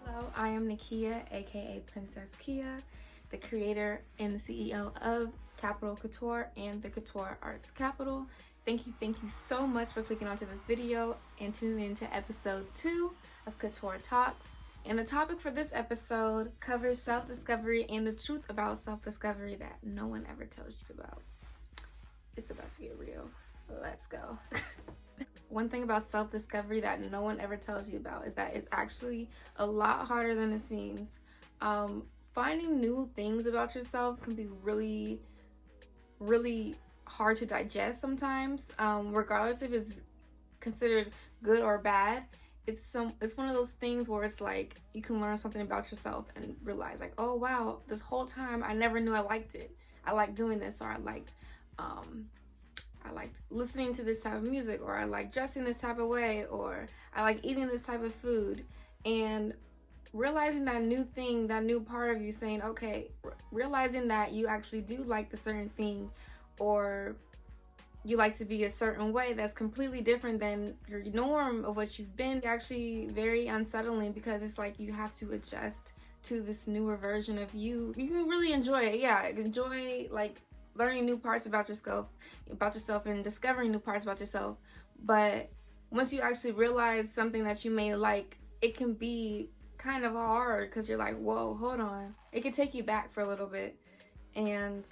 Hello, I am Nakia, aka Princess Kia, the creator and the CEO of Kapital Kouture and TheKoutureArtsKapital. Thank you so much for clicking onto this video and tuning into episode 2 of KOUTURE Talks. And the topic for this episode covers self-discovery and the truth about self-discovery that no one ever tells you about. It's about to get real. Let's go. One thing about self-discovery that no one ever tells you about is that it's actually a lot harder than it seems. Finding new things about yourself can be really hard to digest sometimes, regardless if it's considered good or bad. It's one of those things where it's like you can learn something about yourself and realize like, oh wow, this whole time I never knew I liked it. I liked doing this, or I liked listening to this type of music, or I like dressing this type of way, or I like eating this type of food. And realizing that new thing, that new part of you saying, okay, realizing that you actually do like the certain thing, or you like to be a certain way that's completely different than your norm of what you've been, actually very unsettling, because it's like you have to adjust to this newer version of you. You can really enjoy it. Yeah, enjoy like learning new parts about yourself and discovering new parts about yourself. But once you actually realize something that you may like, it can be kind of hard because you're like, whoa, hold on. It can take you back for a little bit. And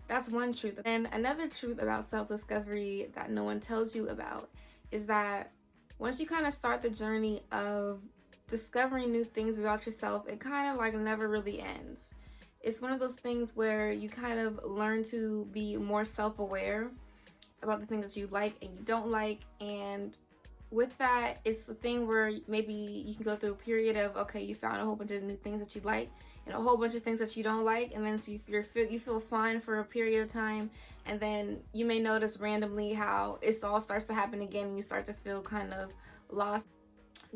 that's one truth. And another truth about self-discovery that no one tells you about is that once you kind of start the journey of discovering new things about yourself, it kind of like never really ends. It's one of those things where you kind of learn to be more self-aware about the things that you like and you don't like. And with that, it's a thing where maybe you can go through a period of, okay, you found a whole bunch of new things that you like and a whole bunch of things that you don't like, and then so you feel fine for a period of time, and then you may notice randomly how it all starts to happen again and you start to feel kind of lost,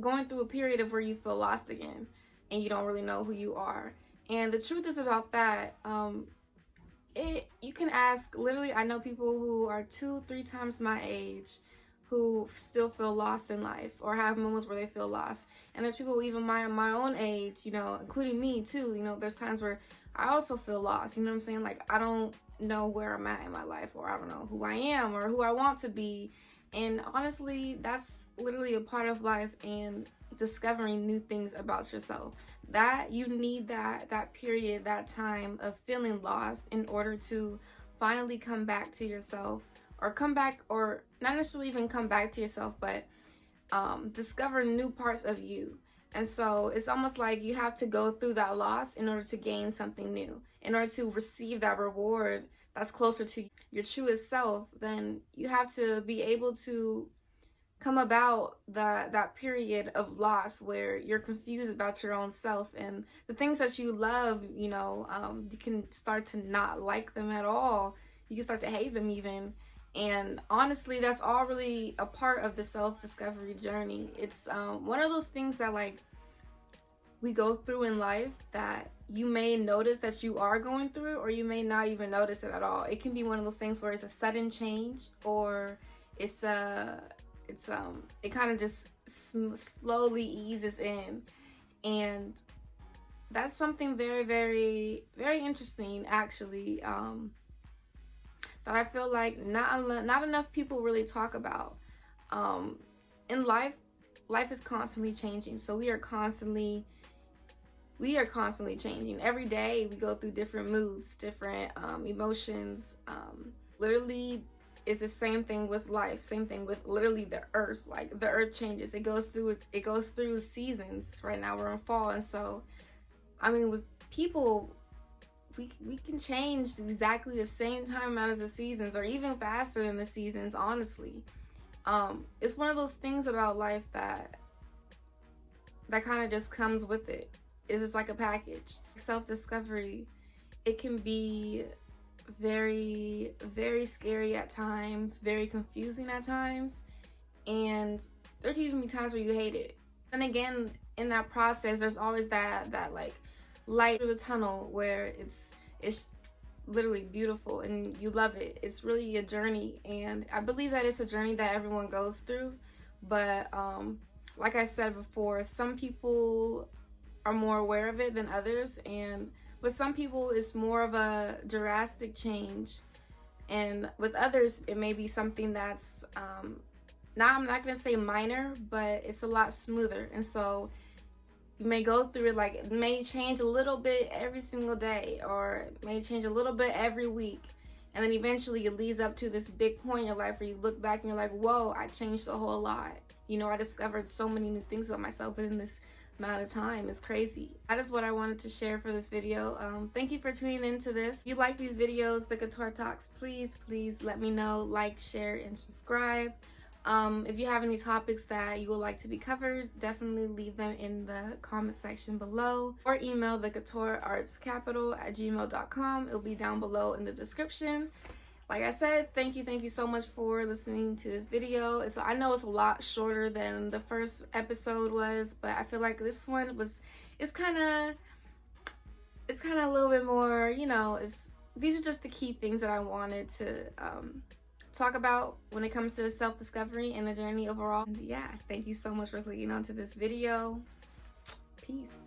going through a period of where you feel lost again and you don't really know who you are. And the truth is about that, you can ask, literally, I know people who are 2-3 times my age who still feel lost in life or have moments where they feel lost. And there's people even my own age, you know, including me too, you know, there's times where I also feel lost, you know what I'm saying? Like, I don't know where I'm at in my life, or I don't know who I am or who I want to be. And honestly, that's literally a part of life and discovering new things about yourself. That you need that period, that time of feeling lost in order to finally come back to yourself, or not necessarily even come back to yourself, but discover new parts of you. And so it's almost like you have to go through that loss in order to gain something new, in order to receive that reward that's closer to your truest self. Then you have to be able to come about that period of loss where you're confused about your own self, and the things that you love, you know, you can start to not like them at all. You can start to hate them even. And honestly, that's all really a part of the self-discovery journey. It's one of those things that like we go through in life that you may notice that you are going through, or you may not even notice it at all. It can be one of those things where it's a sudden change, or it kind of just slowly eases in. And that's something very interesting, actually, that I feel like not enough people really talk about. In life is constantly changing, so we are constantly changing. Every day we go through different moods, different emotions. Literally, it's the same thing with life, same thing with literally the earth. Like, the earth changes, it goes through seasons. Right now we're in fall, and so I mean, with people, we can change exactly the same time amount as the seasons, or even faster than the seasons, honestly. It's one of those things about life that kind of just comes with it. It's just like a package. Self-discovery, it can be very scary at times, very confusing at times, and there can even be times where you hate it. And again, in that process, there's always that like light through the tunnel where it's literally beautiful and you love it. It's really a journey, and I believe that it's a journey that everyone goes through. But like I said before, some people are more aware of it than others, and with some people it's more of a drastic change, and with others it may be something that's I'm not gonna say minor, but it's a lot smoother. And so you may go through it, like it may change a little bit every single day, or it may change a little bit every week, and then eventually it leads up to this big point in your life where you look back and you're like, whoa, I changed a whole lot. You know, I discovered so many new things about myself in this amount of time. It's crazy. That is what I wanted to share for this video. Thank you for tuning into this. If you like these videos, the Couture Talks, please let me know. Like, share, and subscribe. If you have any topics that you would like to be covered, definitely leave them in the comment section below, or email TheKoutureArtsKapital@gmail.com. It'll be down below in the description. Like I said, thank you so much for listening to this video. So I know it's a lot shorter than the first episode was, but I feel like this one it's kind of a little bit more, you know, these are just the key things that I wanted to talk about when it comes to self-discovery and the journey overall. And yeah, thank you so much for clicking onto this video. Peace.